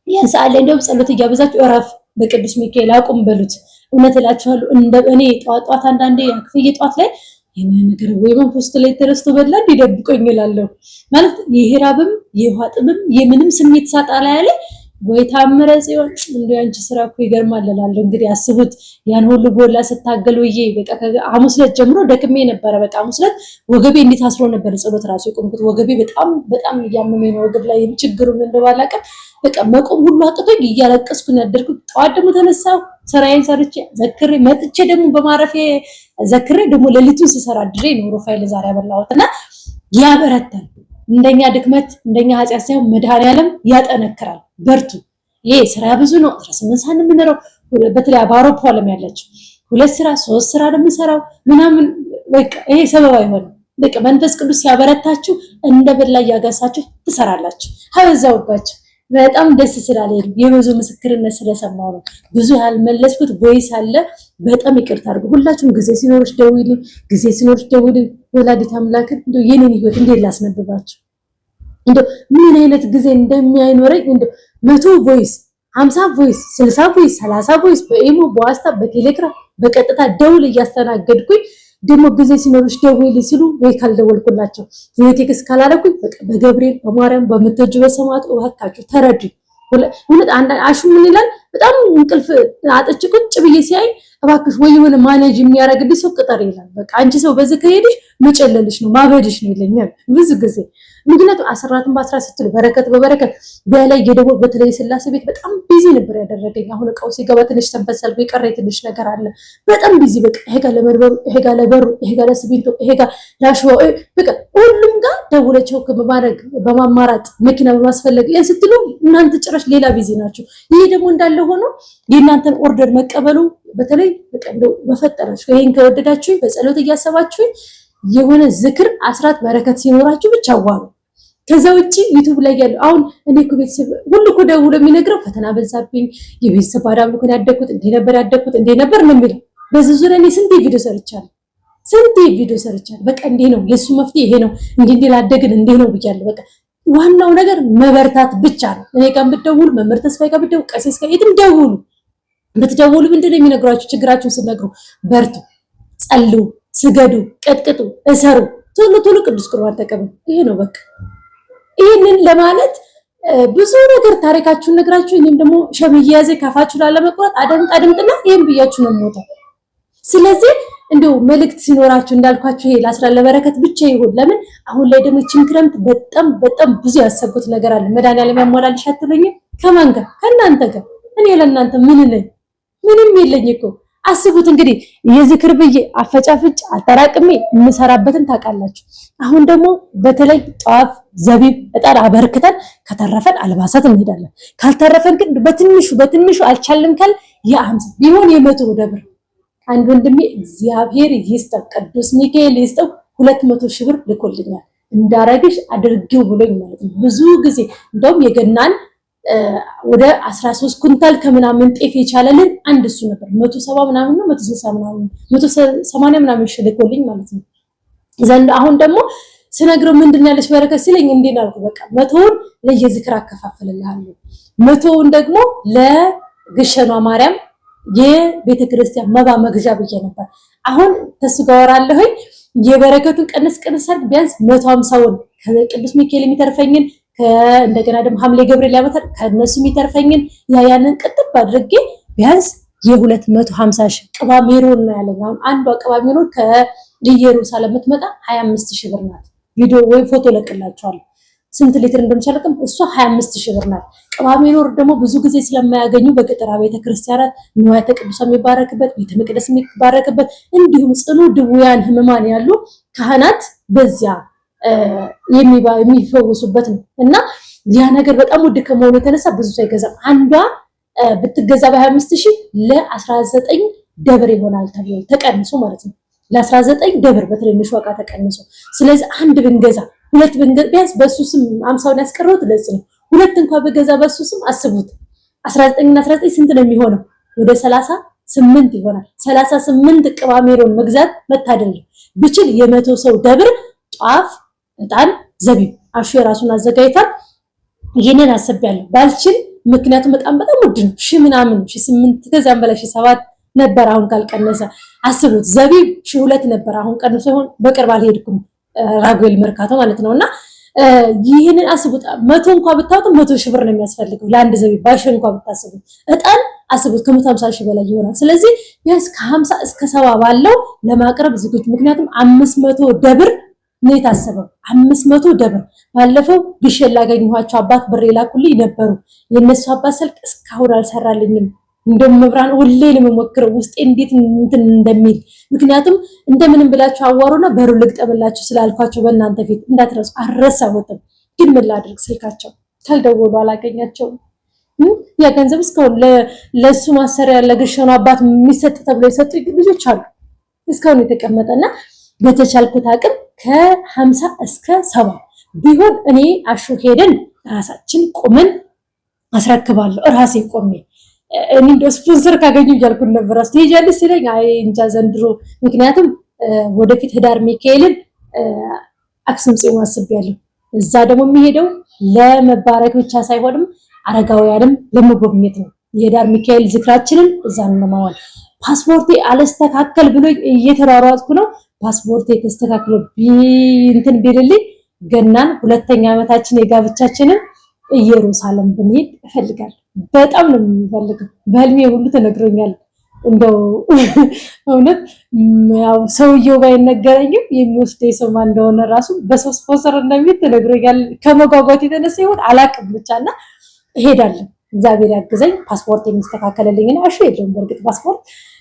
ያን ሰዓት ላይ እንደውም ጸሎት እያበዛችሁ እረፍ በቅዱስ ሚካኤል አቁም በሉት። እውነት እላችኋለሁ እኔ ጧት አንዳንዴ አክፍዬ ጧት ላይ የኔ ነገር ወይ መንፈስ ላይ ተረስቶ በላ እንዲደብቆኝ እላለሁ ማለት ይሄ ራብም የውሃ ጥምም የምንም ስሜት ሳጣ ላይ ያለ ወይ ታምረ ጽዮን እንደው ያንቺ ስራ እኮ ይገርማል እላለሁ። እንግዲህ አስቡት ያን ሁሉ ጎላ ስታገል ወዬ በቃ ሐሙስ ዕለት ጀምሮ ደክሜ ነበር። በቃ ሐሙስ ዕለት ወገቤ እንዴት አስሮ ነበር ጸሎት ራሱ የቆምኩት። ወገቤ በጣም እያመመኝ ነው። ወገብ ላይ ችግሩን እንደባላቀም በቃ መቆም ሁሉ አጥቶኝ እያለቀስኩ ነበር። ጠዋት ደግሞ ተነሳው ስራዬን ሰርቼ ዘክሬ መጥቼ ደግሞ በማረፌ ዘክሬ ደግሞ ሌሊቱን ስሰራ ድሬ ነው ሩፋኤል ዛሬ ያበላሁትና ያበረታል። እንደኛ ድክመት እንደኛ ኃጢአት ሳይሆን መድኃኒዓለም ያጠነክራል። በርቱ። ይሄ ስራ ብዙ ነው። 18 ሰዓት የምንለው በተለይ በአውሮፓ ዓለም ያላችሁ 2 ስራ 3 ስራ ለምንሰራው ምናምን በቃ ይሄ ሰበብ አይሆንም። በቃ መንፈስ ቅዱስ ሲያበረታችሁ እንደበላ ያጋሳችሁ ትሰራላችሁ። ሀበዛውባችሁ በጣም ደስ ስላለኝ የብዙ ምስክርነት ስለሰማው ነው። ብዙ ያልመለስኩት ቮይስ አለ። በጣም ይቅርታ አድርጉ። ሁላችሁም ጊዜ ሲኖርሽ ደውይልኝ። ወላዲተ አምላክ እንደው የኔን ህይወት እንዴት ላስነብባችሁ፣ እንደው ምን አይነት ጊዜ እንደሚያይኖረኝ እንደው 100 ቮይስ 50 ቮይስ 60 ቮይስ 30 ቮይስ በኢሞ በዋትስአፕ በቴሌግራም በቀጥታ ደውል እያስተናገድኩኝ ደግሞ ጊዜ ሲኖርሽ ደውይልኝ ሲሉ ወይ ካልደወልኩላቸው ወይ ቴክስት ካላደረኩኝ በቃ በገብርኤል በማርያም በምትወጁ በሰማዕቱ እባካችሁ ተረዱኝ። ሁለት አንድ አሹ ምን ይላል በጣም እንቅልፍ አጥቼ ቁጭ ብዬ ሲያይ እባክሽ ወይ የሆነ ማኔጅ የሚያደርግልኝ ሰው ቅጠር ይላል። በቃ አንቺ ሰው በዚህ ከሄድሽ መጨለልሽ ነው ማበድሽ ነው ይለኛል ብዙ ጊዜ። ምክንያቱም አስራትን በአስራት ስትሉ በረከት በበረከት በላይ የደቦ በተለይ ስላሴ ቤት በጣም ቢዚ ነበር ያደረገኝ። አሁን እቃው ሲገባ ትንሽ ተንፈሰል የቀረ ትንሽ ነገር አለ። በጣም ቢዚ በቃ ይሄ ጋር ለመርበሩ፣ ይሄ ጋር ለበሩ፣ ይሄ ጋር ለስቢንቶ፣ ይሄ ጋር ላሽዋ በቃ ሁሉም ጋር ደውለቸው በማድረግ በማማራጥ መኪና በማስፈለግ ያን ስትሉ እናንተ ጭራሽ ሌላ ቢዚ ናችሁ። ይሄ ደግሞ እንዳለ ሆኖ የእናንተን ኦርደር መቀበሉ በተለይ በቃ እንደው በፈጠራችሁ ይሄን ከወደዳችሁ በጸሎት እያሰባችሁ የሆነ ዝክር አስራት በረከት ሲኖራችሁ ብቻ ዋሉ። ከዛ ውጪ ዩቲዩብ ላይ ያለው አሁን እኔ እኮ ቤተሰብ ሁሉ እኮ ደውሎ የሚነግረው ፈተና በዛብኝ የቤተሰብ ባዳም እኮ ያደኩት እንዴ ነበር ነው የሚለው። በዚህ ዙሪያ እኔ ስንት ቪዲዮ ሰርቻለሁ። በቃ እንዴ ነው የሱ መፍትሄ ይሄ ነው እንዴ ላደግን እንዴ ነው ብያለሁ። በቃ ዋናው ነገር መበርታት ብቻ ነው። እኔ ጋር ብትደውሉ መምህር ተስፋዬ ጋር ብትደውሉ ቀሲስ ጋር የትም ደውሉ። ብትደውሉ ምንድነው የሚነግሯችሁ? ችግራችሁን ስትነግሩ በርቱ፣ ጸልዩ፣ ስገዱ፣ ቀጥቅጡ፣ እሰሩ፣ ቶሎ ቅዱስ ቁርባን ተቀበሉ። ይሄ ነው በቃ። ይሄንን ለማለት ብዙ ነገር ታሪካችሁን ነግራችሁ እኔም ደግሞ ሸምዬ ያዘ ካፋችሁ ላለመቆረጥ አደምጥና ይሄን ብያችሁ ነው የምወጣው። ስለዚህ እንደው መልእክት ሲኖራችሁ እንዳልኳችሁ ይሄ ለአስራት ለበረከት ብቻ ይሁን። ለምን አሁን ላይ ደግሞ እቺን ክረምት በጣም ብዙ ያሰብኩት ነገር አለ። መድኃኒዓለም ያሟላልሽ አትሉኝም? ከማን ጋር? ከእናንተ ጋር። እኔ ለእናንተ ምን ነኝ? ምንም የለኝ እኮ። አስቡት እንግዲህ የዝክር ብዬ አፈጫፍጭ አጠራቅሜ የምሰራበትን ታውቃላችሁ። አሁን ደግሞ በተለይ ጧፍ፣ ዘቢብ፣ ዕጣን አበርክተን ከተረፈን አልባሳት እንሄዳለን። ካልተረፈን ግን በትንሹ አልቻልም ካል የ50 ቢሆን የ100 ደብር አንድ ወንድሜ እግዚአብሔር ይስጠው ቅዱስ ሚካኤል ይስጠው 200 ሺህ ብር ልኮልኛል። እንዳረግሽ አድርጊው ብሎኝ ማለት ነው። ብዙ ጊዜ እንደውም የገናን ወደ 13 ኩንታል ከምናምን ጤፍ የቻለልን አንድ እሱ ነበር። 170 ምናምን ነው 160 ምናምን 180 ምናምን ልኮልኝ ማለት ነው። ዘንድ አሁን ደግሞ ስነግረው ምንድን ያለሽ በረከት ሲለኝ እንዴት አልኩ። በቃ 100ውን ለየዝክር አከፋፍልልሃለሁ፣ 100ውን ደግሞ ለግሸኗ ማርያም የቤተ ክርስቲያን መባ መግዣ ብዬ ነበር። አሁን ተሱ ጋር ወራለሁኝ የበረከቱን ቀንስ አድርግ ቢያንስ 150ውን ከቅዱስ ሚካኤል የሚተርፈኝን እንደገና ደግሞ ሐምሌ ገብርኤል ያመጣል ከነሱ የሚተርፈኝን ያንን ቅጥብ አድርጌ ቢያንስ የ250 ሺህ ቅባ ሜሮን ነው ያለኝ። አሁን አንዷ ቅባ ሜሮን ከኢየሩሳሌም የምትመጣ 25 ሺህ ብር ናት። ቪዲዮ ወይ ፎቶ ለቅላችኋለሁ ስንት ሊትር እንደምቻለቅም እሷ 25 ሺህ ብር ናት። ቅባ ሜሮን ደግሞ ብዙ ጊዜ ስለማያገኙ በገጠራ ቤተክርስቲያናት ንዋያተ ቅዱሳን የሚባረክበት ቤተ መቅደስ የሚባረክበት እንዲሁም ጽኑ ድውያን ህመማን ያሉ ካህናት በዚያ የሚፈወሱበት ነው እና ያ ነገር በጣም ውድ ከመሆኑ የተነሳ ብዙ ሰው አይገዛም። አንዷ ብትገዛ በ25 ሺህ ለ19 ደብር ይሆናል ተብሎ ተቀንሶ ማለት ነው። ለ19 ደብር በትንሹ ዋጋ ተቀንሶ። ስለዚህ አንድ ብንገዛ ሁለት ብንገዛ ቢያንስ በሱ ስም 50ውን ያስቀረውት ለዚህ ነው። ሁለት እንኳን በገዛ በሱ ስም አስቡት 19 እና 19 ስንት ነው የሚሆነው? ወደ 38 ይሆናል። 38 ቅባ ሜሮን መግዛት መታደል ነው። ብችል የ100 ሰው ደብር ጧፍ፣ ዕጣን፣ ዘቢብ አሹ የራሱን አዘጋጅቷል። ይሄንን አሰብያለሁ ባልችል፣ ምክንያቱም በጣም ውድ ነው። ሺህ ምናምን 8 ከዛም በላይ 7 ነበር። አሁን ካልቀነሰ አስቡት። ዘቢብ 2 ነበር። አሁን ቀንሶ ይሆን በቅርብ አልሄድኩም ራጉኤል መርካቶ ማለት ነውና ይሄንን አስቡት። 100 እንኳን ብታወጡ 100 ሺህ ብር ነው የሚያስፈልገው ለአንድ ዘቢብ ባሽ እንኳን ብታስቡት። ዕጣን አስቡት ከ150 ሺህ በላይ ይሆናል። ስለዚህ ቢያንስ ከ50 እስከ 70 ባለው ለማቅረብ ዝግጁ። ምክንያቱም 500 ደብር ነው የታሰበው። 500 ደብር ባለፈው ግሸን ላገኘኋቸው አባት ብር የላኩልኝ ነበሩ። የነሱ አባት ስልክ እስካሁን አልሰራልኝም። እንደውም መብራን ሁሌ ለመሞክረው ውስጤ እንዴት እንትን እንደሚል ምክንያቱም እንደምንም ብላችሁ አዋሩና በሩ ልግጠምላችሁ ስላልኳቸው በእናንተ ፊት እንዳትረሱ። አልረሳሁትም ግን ምን ላድርግ ስልካቸው ካልደወሉ አላገኛቸውም። ያ ገንዘብ እስካሁን ለሱ ማሰሪያ ለግሸኑ አባት የሚሰጥ ተብሎ የሰጡ ልጆች አሉ እስካሁን የተቀመጠና በተቻልኩት አቅም ከ50 እስከ 70 ቢሆን እኔ አሹ ሄደን ራሳችን ቆመን አስረክባለሁ። ራሴ ቆሜ እኔ እንደው ስፖንሰር ካገኙ እያልኩ ነበር። ትሄጃለሽ ሲለኝ አይ እንጃ ዘንድሮ፣ ምክንያቱም ወደፊት ህዳር ሚካኤልን አክሱም ጽዮን አስቤያለሁ። እዛ ደግሞ የሚሄደው ለመባረክ ብቻ ሳይሆንም አረጋውያንም ለመጎብኘት ነው። የህዳር ሚካኤል ዝክራችንን እዛ እንማዋል። ፓስፖርቴ አለስተካከል ብሎ እየተሯሯጥኩ ነው። ፓስፖርቴ ተስተካክሎ እንትን ቢልልኝ ገናን 2ኛ ዓመታችን የጋብቻችንን ኢየሩሳሌም ብንሄድ እፈልጋለሁ። በጣም ነው የምፈልገው። በህልሜ ሁሉ ተነግሮኛል። እንደው እውነት ያው ሰውየው ባይነገረኝም የሚወስደኝ ሰው ማን እንደሆነ ራሱ በሰው ስፖንሰር እንደሚል ተነግሮኛል። ከመጓጓት የተነሳ ይሆን አላቅም ብቻና እሄዳለሁ። እግዚአብሔር ያግዘኝ። ፓስፖርት የሚስተካከለልኝና እሺ የለውም በርግጥ ፓስፖርት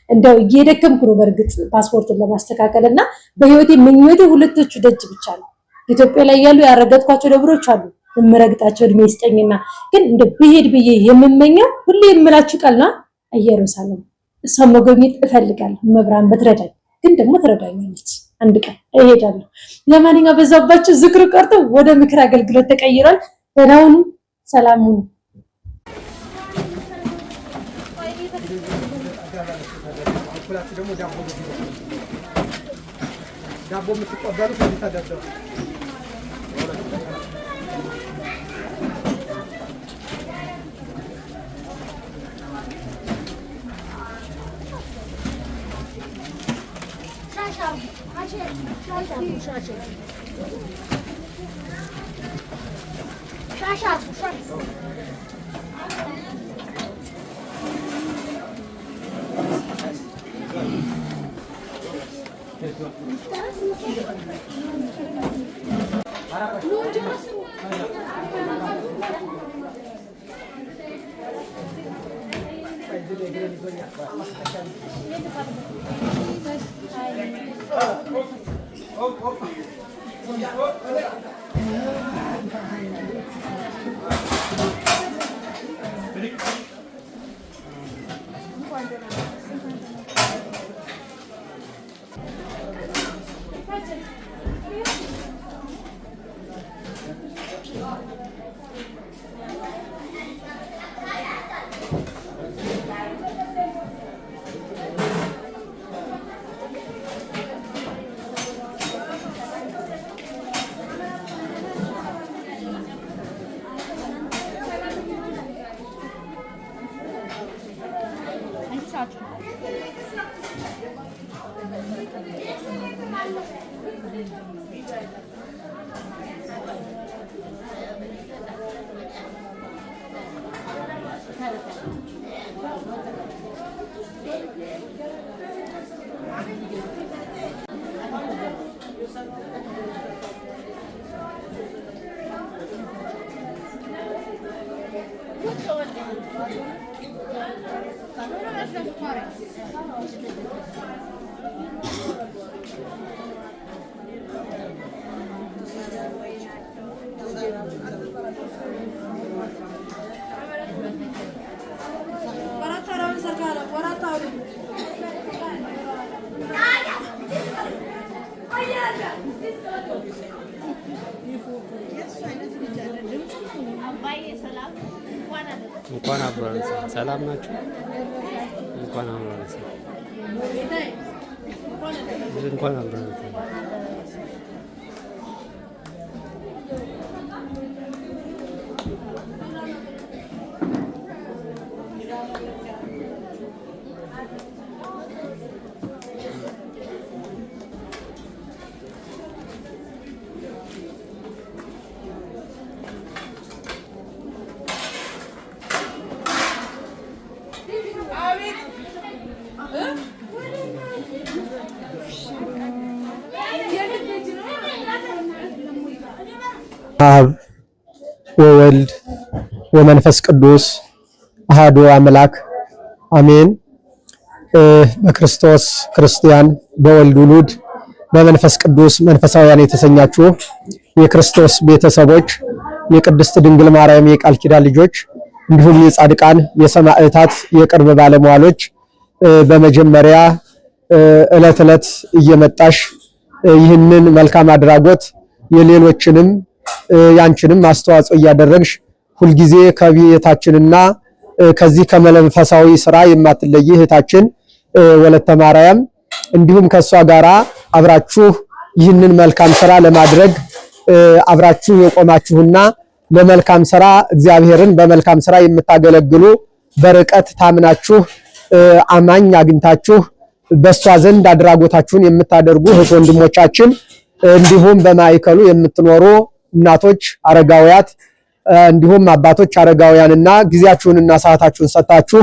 እንደው እየደከምኩ ነው በርግጥ ፓስፖርትን ለማስተካከልና በህይወቴ ምኞቴ ሁለቶቹ ደጅ ብቻ ነው። ኢትዮጵያ ላይ ያሉ ያረገጥኳቸው ደብሮች አሉ እምረግጣቸው እድሜ ይስጠኝና ግን እንደ ብሄድ ብዬ የምመኘው ሁሌ የምላችሁ ቃል ነው ኢየሩሳሌም እሷን መጎብኘት እፈልጋለሁ። መብራን በትረዳኝ ግን ደግሞ ትረዳኛለች። አንድ ቀን እሄዳለሁ። ለማንኛውም በዛባችሁ ዝክሩ ቀርቶ ወደ ምክር አገልግሎት ተቀይሯል። ደህና ሁኑ፣ ሰላም ሁኑ። ዳቦ የምትቀበሉት እንድታደርጉ እንኳን አብረን ሰላም ናችሁ። እንኳን አብረን እንኳን አብረን አብ ወወልድ ወመንፈስ ቅዱስ አሐዱ አምላክ አሜን። በክርስቶስ ክርስቲያን በወልድ ውሉድ በመንፈስ ቅዱስ መንፈሳውያን የተሰኛችሁ የክርስቶስ ቤተሰቦች የቅድስት ድንግል ማርያም የቃል ኪዳን ልጆች እንዲሁም የጻድቃን የሰማዕታት የቅርብ ባለሟሎች በመጀመሪያ ዕለት ዕለት እየመጣሽ ይህንን መልካም አድራጎት የሌሎችንም ያንቺንም አስተዋጽኦ እያደረግሽ ሁልጊዜ ከቤታችንና ከዚህ ከመንፈሳዊ ስራ የማትለይ እህታችን ወለተ ማርያም እንዲሁም ከሷ ጋራ አብራችሁ ይህንን መልካም ስራ ለማድረግ አብራችሁ የቆማችሁና ለመልካም ስራ እግዚአብሔርን በመልካም ስራ የምታገለግሉ በርቀት ታምናችሁ አማኝ አግኝታችሁ በሷ ዘንድ አድራጎታችሁን የምታደርጉ እህት ወንድሞቻችን እንዲሁም በማዕከሉ የምትኖሩ እናቶች፣ አረጋውያት፣ እንዲሁም አባቶች አረጋውያንና ጊዜያችሁንና ሰዓታችሁን ሰጣችሁ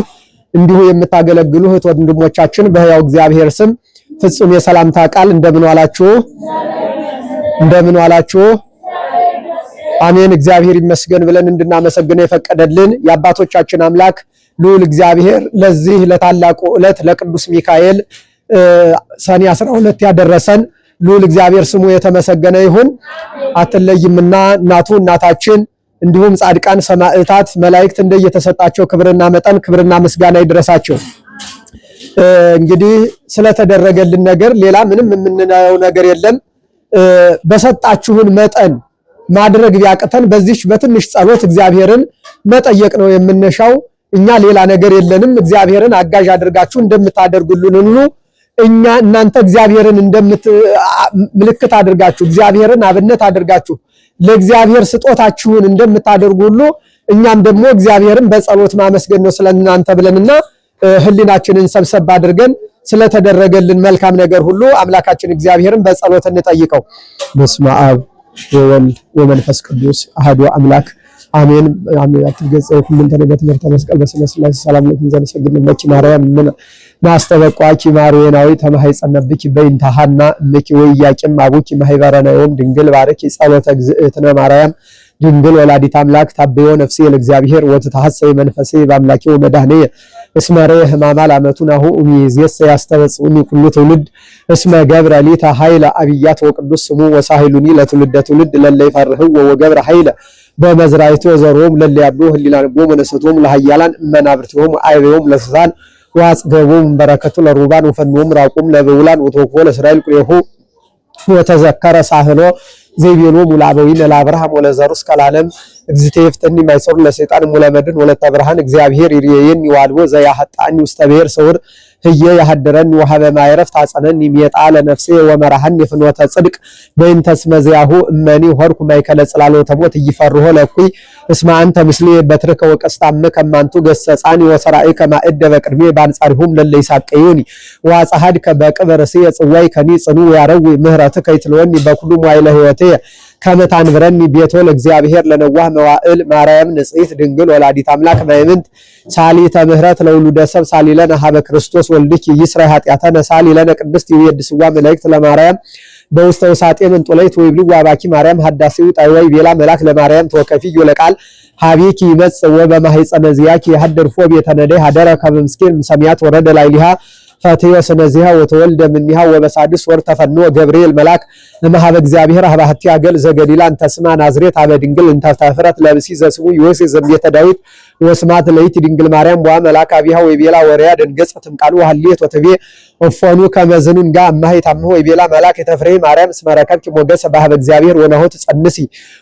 እንዲሁ የምታገለግሉ እህት ወንድሞቻችን በሕያው እግዚአብሔር ስም ፍጹም የሰላምታ ቃል እንደምን ዋላችሁ? እንደምን ዋላችሁ? አሜን። እግዚአብሔር ይመስገን ብለን እንድናመሰግነው የፈቀደልን የአባቶቻችን አምላክ ልዑል እግዚአብሔር ለዚህ ለታላቁ ዕለት ለቅዱስ ሚካኤል ሰኔ 12 ያደረሰን ልዑል እግዚአብሔር ስሙ የተመሰገነ ይሁን። አትለይምና እናቱ እናታችን እንዲሁም ጻድቃን ሰማዕታት መላእክት እንደየተሰጣቸው ክብርና መጠን ክብርና ምስጋና ይድረሳቸው። እንግዲህ ስለተደረገልን ነገር ሌላ ምንም የምንለው ነገር የለም። በሰጣችሁን መጠን ማድረግ ቢያቅተን በዚህ በትንሽ ጸሎት እግዚአብሔርን መጠየቅ ነው የምንሻው። እኛ ሌላ ነገር የለንም። እግዚአብሔርን አጋዥ አድርጋችሁ እንደምታደርጉልን ሁሉ እናንተ እግዚአብሔርን ምልክት አድርጋችሁ እግዚአብሔርን አብነት አድርጋችሁ ለእግዚአብሔር ስጦታችሁን እንደምታደርጉ ሁሉ እኛም ደግሞ እግዚአብሔርን በጸሎት ማመስገን ነው ስለእናንተ ብለንና ህሊናችንን ሰብሰብ አድርገን ስለተደረገልን መልካም ነገር ሁሉ አምላካችን እግዚአብሔርን በጸሎት እንጠይቀው። በስመ አብ ወወልድ ወመንፈስ ቅዱስ አሐዱ አምላክ አሜን። አሜናት ገጸው ሁሉን ተነበተ መስቀል በስመ ስላሴ ሰላም ለኪን ዘንሰግድ ለኪ ማርያም ምን ናስተበቋኪ ማርያናዊ ተማህፀነብኪ በእንታሃና ለኪ ወያቂም አቡኪ ማህበረናዮም ድንግል ባረኪ ጸሎተ እግዝእትነ ማርያም ድንግል ወላዲት አምላክ ታበዮ ነፍሴ ለእግዚአብሔር ወትታሐሰይ መንፈሴ በአምላኬው መድኃኒየ እስመ ርኅ ሕማማ ላመቱናሁ እምይእዜሰ ያስተበጽኡኒ ኩሉ ትውልድ እስመ ገብረ ሊተ ኃይለ አብያት ወቅዱስ ስሙ ወሳሂሉኒ ለትውልደ ትውልድ ለለ ይፈርህው ወገብረ ኃይለ በመዝራይቱ ዘሮም ለለ ያብዱ ህሊናንቦም ወነሰቶም ለኃያላን መናብርቲሆም አይቤዮም ለስሳን ወአጽገቦም በረከቱ ለሩባን ወፈኖም ራቁም ለበውላን ወተወኮ ለእስራኤል ቁሬሁ ወተዘከረ ሳህሎ ዘይቤሎ ሙላበዊ ለአብርሃም ወለዘሩስ ከላለም እግዚእተ ይፍተኒ ማይሰሩ ለሰይጣን ሙለመድን ወለተ ብርሃን እግዚአብሔር ይርየኒ ዋልቦ ዘያሐጣኒ ውስተ ብሔር ሰውር ህየ ያሐደረኒ ወሀበ ማይረፍ ታጸነኒ ሚጣ ለነፍሴ ወመራሃኒ ፍኖተ ጽድቅ በእንተ እስመ ዚአሁ እመኒ ሆርኩ ማይከለ ጽላሎተ ሞት ይፈርሆ ለኩይ እስመ አንተ ምስሌ በትርከ ወቀስታም ከማንቱ ገሰጻኒ ወሰራኢ ከማእደ በቅድሜ ባንጻሪሁም ለለ ይሳቀዩኒ ወአጻሐድ ከበቅበረሲ የጽዋይ ከኒ ጽኑ ያረዊ ምህረት ከይትለወኒ በኩሉ ሟይለ ህይወቴ ከመታን ብረኒ ቤቶ ለእግዚአብሔር ለነዋህ መዋእል ማርያም ንጽሕት ድንግል ወላዲት አምላክ ማይምንት ሳሊተ ምህረት ለውሉደ ሰብ ሳሊለነ ሀበ ክርስቶስ ወልድኪ ይስራ ኃጢአተነ ሳሊለነ ቅድስት ይወድስዋ መላእክት ለማርያም በውስተ ውሳጤ መንጦላይት ወይብሉ አባኪ ማርያም ሐዳሲው ጣይዋይ ቤላ መልአክ ለማርያም ተወከፊዮ ለቃል ሀቢኪ ይመጽ ወበማህፀነ ዚያኪ ያሐደርፎ ቤተነደ ሀደረ ከመምስኪን ሰሚያት ወረደ ላይሊሃ ፈትዮ ስነዚሃ ወተወልደ ምኒሃ ወበሳድስ ወር ተፈኖ ገብርኤል መልአክ እምኀበ እግዚአብሔር አባህቲ አገል ዘገሊላ እንተስማ ናዝሬት አበ ድንግል እንተፍረት ለብሲ ዘስሙ ዮሴፍ ዘምየተ ዳዊት ወስማት ለይት ድንግል ማርያም ወአ መልአክ አቢሃ ወይቤላ ወሪያ ደንገጸትም ቃሉ ሐልየት ወተቤ ወፎኑ ከመዝኑን ጋ እማሂት አምሆ ወይቤላ መልአክ የተፍሬ ማርያም ስመረከብኪ ሞገስ በኀበ እግዚአብሔር ወነሆ ትጸንሲ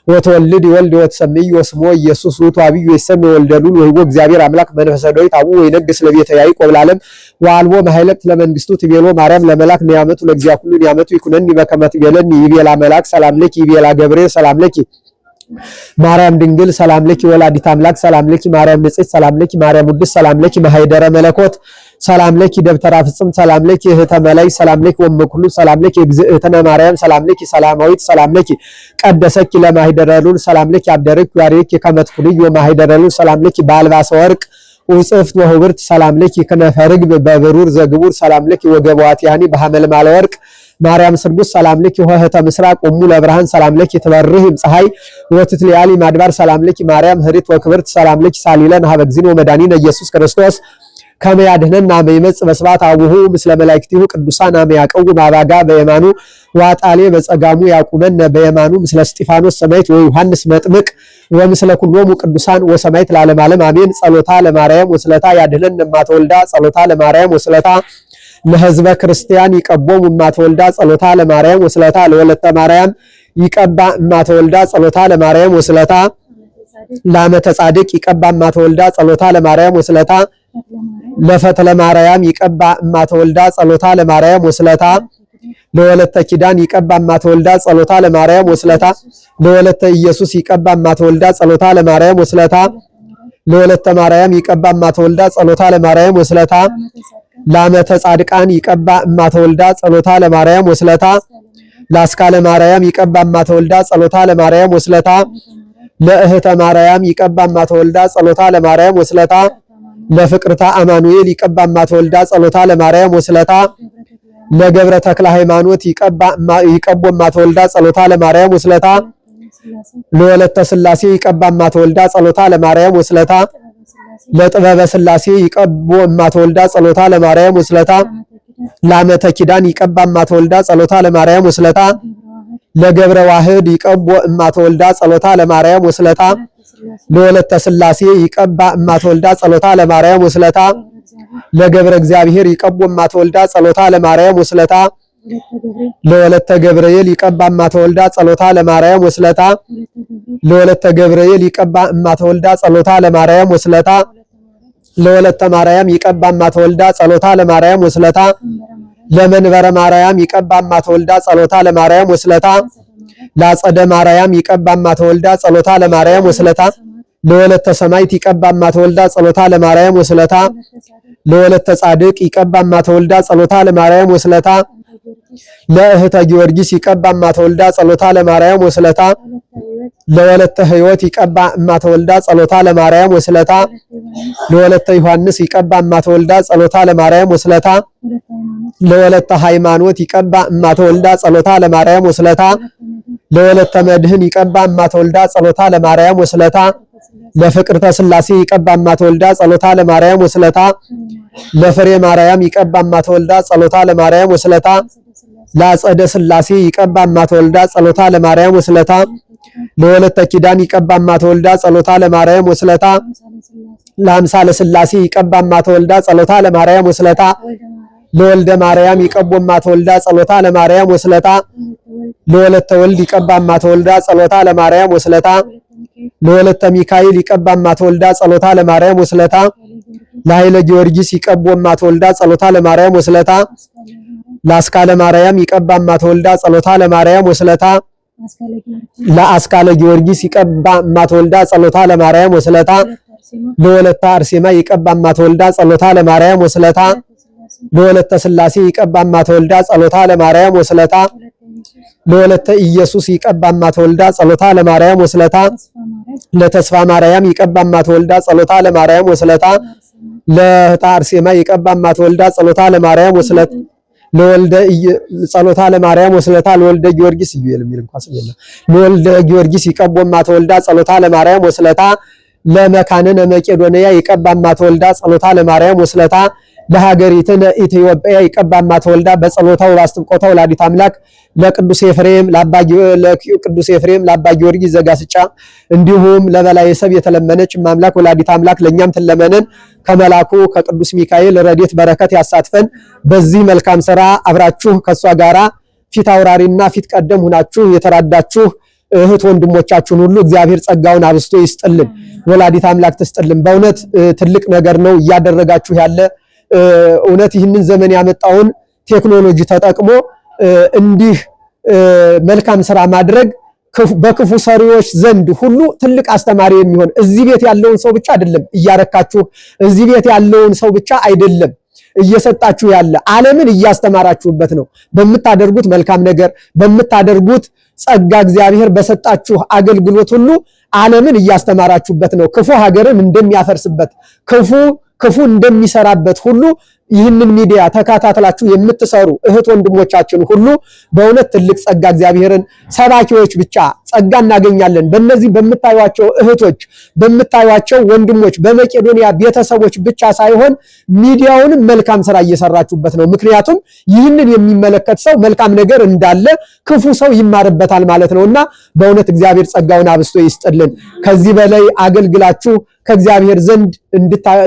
ወተወልድ ወልድ ወትሰምይ ወስሞ ኢየሱስ ውእቱ አብዩ ይሰም ወልደሉል ወይቦ እግዚአብሔር አምላክ መንፈሰ ዳዊት አቡ ወይነግስ ለቤተ ያዕቆብ ለዓለም ወአልቦ ማህለቅ ለመንግስቱ ትቤሎ ማርያም ለመላክ ንያመቱ ለእግዚአብሔር ሁሉ ንያመቱ ይኩነኒ በከመ ትቤለኒ ይቤላ መልአክ ሰላም ለኪ ይቤላ ገብርኤል ሰላም ለኪ ማርያም ድንግል ሰላም ለኪ ወላዲት አምላክ ሰላም ለኪ ማርያም ንጽሕት ሰላም ለኪ ማርያም ውድስ ሰላም ለኪ ማህደረ መለኮት ሰላም ለኪ ደብተራ ፍጽም ሰላም ለኪ እህተ መላይ ሰላም ለኪ ወመኩሉ ሰላም ለኪ እግዝእትነ ማርያም ሰላም ለኪ ሰላማዊት ሰላም ለኪ ቀደሰኪ ለማህደረሉል ሰላም ለኪ አብደርክ ያሪክ ከመትኩልዩ ማህደረሉል ሰላም ለኪ በአልባሰ ወርቅ ወጽፍት ወህብርት ሰላም ለኪ ከነፈርግ በብሩር ዘግቡር ሰላም ለኪ ወገቧት ያኒ በሐመልማለ ወርቅ ማርያም ስርጉስ ሰላም ለኪ ወህተ ምስራቅ ወሙ ለብርሃን ሰላም ለኪ ትበርህ ፀሐይ ወትትሊያሊ ማድባር ሰላም ለኪ ማርያም ህሪት ወክብርት ሰላም ለኪ ሳሊለን ሀበ እግዚእነ ወመድኃኒነ ኢየሱስ ክርስቶስ ከመ ያድኅነነ አመ ይመጽእ በስብሐት አቡሁ ምስለ መላእክቲሁ ቅዱሳን አመ ያቀውም አባጋ በየማኑ ዋጣሌ በጸጋሙ ያቁመነ በየማኑ ምስለ እስጢፋኖስ ሰማዕት ወዮሐንስ መጥምቅ ወምስለ ኩሎሙ ቅዱሳን ወሰማዕት ለዓለመ ዓለም አሜን። ጸሎታ ለማርያም ወስለታ ያድኅነነ እማተወልዳ ጸሎታ ለማርያም ወስለታ ለሕዝበ ክርስቲያን ይቀቦም እማተወልዳ ጸሎታ ለማርያም ወስለታ ለወለተ ማርያም ይቀባ እማተወልዳ ጸሎታ ለማርያም ወስለታ ለዓመተ ጻድቅ ይቀባ እማተወልዳ ጸሎታ ለማርያም ወስለታ ለፈትለ ማርያም ይቀባ እማተወልዳ ጸሎታ ለማርያም ወስለታ ለወለተ ኪዳን ይቀባ እማተወልዳ ጸሎታ ለማርያም ወስለታ ለወለተ ኢየሱስ ይቀባ እማተወልዳ ጸሎታ ለማርያም ወስለታ ለወለተ ማርያም ይቀባ እማተወልዳ ጸሎታ ለማርያም ወስለታ ለዓመተ ጻድቃን ይቀባ እማተወልዳ ጸሎታ ለማርያም ወስለታ ለአስካለ ማርያም ይቀባ እማተወልዳ ጸሎታ ለማርያም ወስለታ ለእህተ ማርያም ይቀባማ ተወልዳ ጸሎታ ለማርያም ወስለታ ለፍቅርታ አማኑኤል ይቀባማ ተወልዳ ጸሎታ ለማርያም ወስለታ ለገብረ ተክለ ሃይማኖት ይቀቦማ ተወልዳ ጸሎታ ለማርያም ወስለታ ለወለተ ስላሴ ይቀባማ ተወልዳ ጸሎታ ለማርያም ወስለታ ለጥበበ ስላሴ ይቀቦማ ተወልዳ ጸሎታ ለማርያም ወስለታ ለዓመተ ኪዳን ይቀባማ ተወልዳ ጸሎታ ለማርያም ወስለታ ለገብረ ዋህድ ይቀቦማ ተወልዳ ጸሎታ ለማርያም ወስለታ ለወለተ ስላሴ ይቀባማ ተወልዳ ጸሎታ ለማርያም ወስለታ ለገብረ እግዚአብሔር ይቀቦማ ተወልዳ ጸሎታ ለማርያም ወስለታ ለወለተ ገብርኤል ይቀባማ ተወልዳ ጸሎታ ለማርያም ወስለታ ለወለተ ገብርኤል ይቀባማ ተወልዳ ጸሎታ ለማርያም ወስለታ ለወለተ ማርያም ይቀባማ ተወልዳ ጸሎታ ለማርያም ወስለታ ለመንበረ ማርያም ይቀባማ ተወልዳ ጸሎታ ለማርያም ወስለታ ለአጸደ ማርያም ይቀባማ ተወልዳ ጸሎታ ለማርያም ወስለታ ለወለተ ሰማይት ይቀባማ ተወልዳ ጸሎታ ለማርያም ወስለታ ለወለተ ጻድቅ ይቀባማ ተወልዳ ጸሎታ ለማርያም ወስለታ ለእህተ ጊዮርጊስ ይቀባማ ተወልዳ ጸሎታ ለማርያም ወስለታ ለወለተ ሕይወት ይቀባማ ተወልዳ ጸሎታ ለማርያም ወስለታ ለወለተ ዮሐንስ ይቀባማ ተወልዳ ጸሎታ ለማርያም ወስለታ ለወለተ ሃይማኖት ይቀባማ ተወልዳ ጸሎታ ለማርያም ወስለታ ለወለተ መድህን ይቀባማ ተወልዳ ጸሎታ ለማርያም ወስለታ ለፍቅርተ ስላሴ ይቀባማ ተወልዳ ጸሎታ ለማርያም ወስለታ ለፍሬ ማርያም ይቀባማ ተወልዳ ጸሎታ ለማርያም ወስለታ ለአጸደ ስላሴ ይቀባማ ተወልዳ ጸሎታ ለማርያም ወስለታ ለወለተ ኪዳን ይቀባማ ተወልዳ ጸሎታ ለማርያም ወስለታ ለአምሳለ ስላሴ ይቀባማ ተወልዳ ጸሎታ ለማርያም ወስለታ ለወልደ ማርያም ይቀቦማ ተወልዳ ጸሎታ ለማርያም ወስለታ ለወለተ ወልድ ይቀባማ ተወልዳ ጸሎታ ለማርያም ወስለታ ለወለተ ሚካኤል ይቀባማ ተወልዳ ጸሎታ ለማርያም ወስለታ ለኃይለ ጊዮርጊስ ይቀቦማ ተወልዳ ጸሎታ ለማርያም ወስለታ ለአስካለ ማርያም ይቀባማ ተወልዳ ጸሎታ ለማርያም ወስለታ ለአስካለ ጊዮርጊስ ይቀባማ ተወልዳ ጸሎታ ለማርያም ወስለታ ለወለተ አርሴማ ይቀባማ ተወልዳ ጸሎታ ለማርያም ወስለታ ለወለተ ስላሴ ይቀባማ ተወልዳ ጸሎታ ለማርያም ወስለታ ለወለተ ኢየሱስ ይቀባማ ተወልዳ ጸሎታ ለማርያም ወስለታ ለተስፋ ማርያም ይቀባማ ተወልዳ ጸሎታ ለማርያም ወስለታ ለእህተ አርሴማ ይቀባማ ተወልዳ ጸሎታ ለማርያም ወስለታ ለወልደ ጸሎታ ለማርያም ወስለታ ለወልደ ጊዮርጊስ ይዩል የሚል እንኳን ስም የለም። ለወልደ ጊዮርጊስ ይቀቦማ ተወልዳ ጸሎታ ለማርያም ወስለታ ለመካነነ መቄዶንያ ይቀባማ ተወልዳ ጸሎታ ለማርያም ወስለታ ለሀገሪቱን ኢትዮጵያ ይቀባማ ተወልዳ በጸሎታው ባስተቆታው ወላዲተ አምላክ ለቅዱስ ኤፍሬም ለአባ ጊዮርጊስ ዘጋስጫ እንዲሁም ለበላይ ሰብ የተለመነች ማምላክ ወላዲተ አምላክ ለኛም ትለመነን ከመላኩ ከቅዱስ ሚካኤል ረድኤት በረከት ያሳትፈን። በዚህ መልካም ሥራ አብራችሁ ከሷ ጋራ ፊት አውራሪና ፊት ቀደም ሆናችሁ የተራዳችሁ እህት ወንድሞቻችሁን ሁሉ እግዚአብሔር ጸጋውን አብስቶ ይስጥልን፣ ወላዲተ አምላክ ትስጥልን። በእውነት ትልቅ ነገር ነው እያደረጋችሁ ያለ እውነት ይህንን ዘመን ያመጣውን ቴክኖሎጂ ተጠቅሞ እንዲህ መልካም ሥራ ማድረግ በክፉ ሰሪዎች ዘንድ ሁሉ ትልቅ አስተማሪ የሚሆን እዚህ ቤት ያለውን ሰው ብቻ አይደለም እያረካችሁ፣ እዚህ ቤት ያለውን ሰው ብቻ አይደለም እየሰጣችሁ ያለ ዓለምን እያስተማራችሁበት ነው። በምታደርጉት መልካም ነገር በምታደርጉት ጸጋ እግዚአብሔር በሰጣችሁ አገልግሎት ሁሉ ዓለምን እያስተማራችሁበት ነው። ክፉ ሀገርን እንደሚያፈርስበት ክፉ እንደሚሰራበት ሁሉ ይህንን ሚዲያ ተካታትላችሁ የምትሰሩ እህት ወንድሞቻችን ሁሉ በእውነት ትልቅ ጸጋ እግዚአብሔርን ሰባኪዎች ብቻ ጸጋ እናገኛለን። በእነዚህ በምታዩዋቸው እህቶች በምታዩዋቸው ወንድሞች በመቄዶንያ ቤተሰቦች ብቻ ሳይሆን ሚዲያውንም መልካም ስራ እየሰራችሁበት ነው። ምክንያቱም ይህንን የሚመለከት ሰው መልካም ነገር እንዳለ ክፉ ሰው ይማርበታል ማለት ነውና በእውነት እግዚአብሔር ጸጋውን አብስቶ ይስጥልን። ከዚህ በላይ አገልግላችሁ ከእግዚአብሔር ዘንድ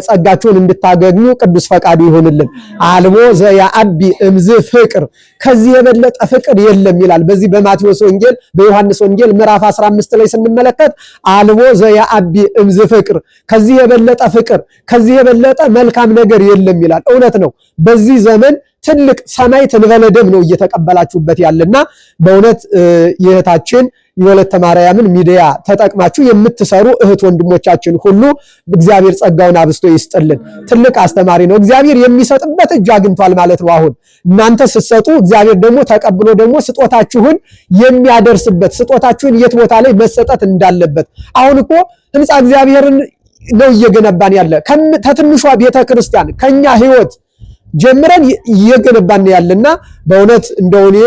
ጸጋችሁን እንድታገኙ ቅዱስ ፈቃዱ ይሁንልን። አልቦ ዘያአቢ እምዝ ፍቅር፣ ከዚህ የበለጠ ፍቅር የለም ይላል። በዚህ በማቴዎስ ወንጌል በዮሐንስ ወንጌል ምዕራፍ 15 ላይ ስንመለከት አልቦ ዘያአቢ እምዝ ፍቅር፣ ከዚህ የበለጠ ፍቅር ከዚህ የበለጠ መልካም ነገር የለም ይላል። እውነት ነው። በዚህ ዘመን ትልቅ ሰማይ ትንበለ ደም ነው እየተቀበላችሁበት ያለና በእውነት የእህታችን የወለተ ማርያምን ሚዲያ ተጠቅማችሁ የምትሰሩ እህት ወንድሞቻችን ሁሉ እግዚአብሔር ጸጋውን አብስቶ ይስጥልን። ትልቅ አስተማሪ ነው። እግዚአብሔር የሚሰጥበት እጅ አግኝቷል ማለት ነው። አሁን እናንተ ስትሰጡ እግዚአብሔር ደግሞ ተቀብሎ ደግሞ ስጦታችሁን የሚያደርስበት ስጦታችሁን የት ቦታ ላይ መሰጠት እንዳለበት አሁን እኮ ህንጻ እግዚአብሔርን ነው እየገነባን ያለ ከትንሿ ቤተክርስቲያን ከኛ ህይወት ጀምረን እየገነባን ያለና በእውነት እንደውኔ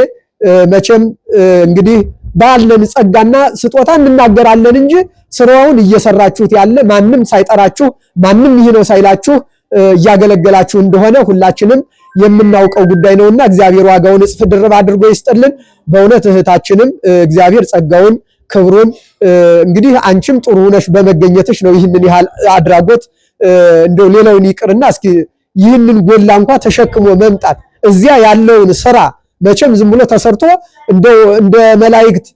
መቼም እንግዲህ ባለን ጸጋና ስጦታ እንናገራለን እንጂ ስራውን እየሰራችሁት ያለ ማንም ሳይጠራችሁ ማንም ይሄ ነው ሳይላችሁ እያገለገላችሁ እንደሆነ ሁላችንም የምናውቀው ጉዳይ ነውና እግዚአብሔር ዋጋውን እጥፍ ድርብ አድርጎ ይስጥልን። በእውነት እህታችንም እግዚአብሔር ጸጋውን ክብሩን እንግዲህ አንቺም ጥሩ ሆነሽ በመገኘትሽ ነው ይህንን ያህል አድራጎት እንደው ሌላውን ይቅርና እስኪ ይህንን ጎላ እንኳን ተሸክሞ መምጣት እዚያ ያለውን ስራ መቼም ዝም ብሎ ተሰርቶ እንደ መላእክት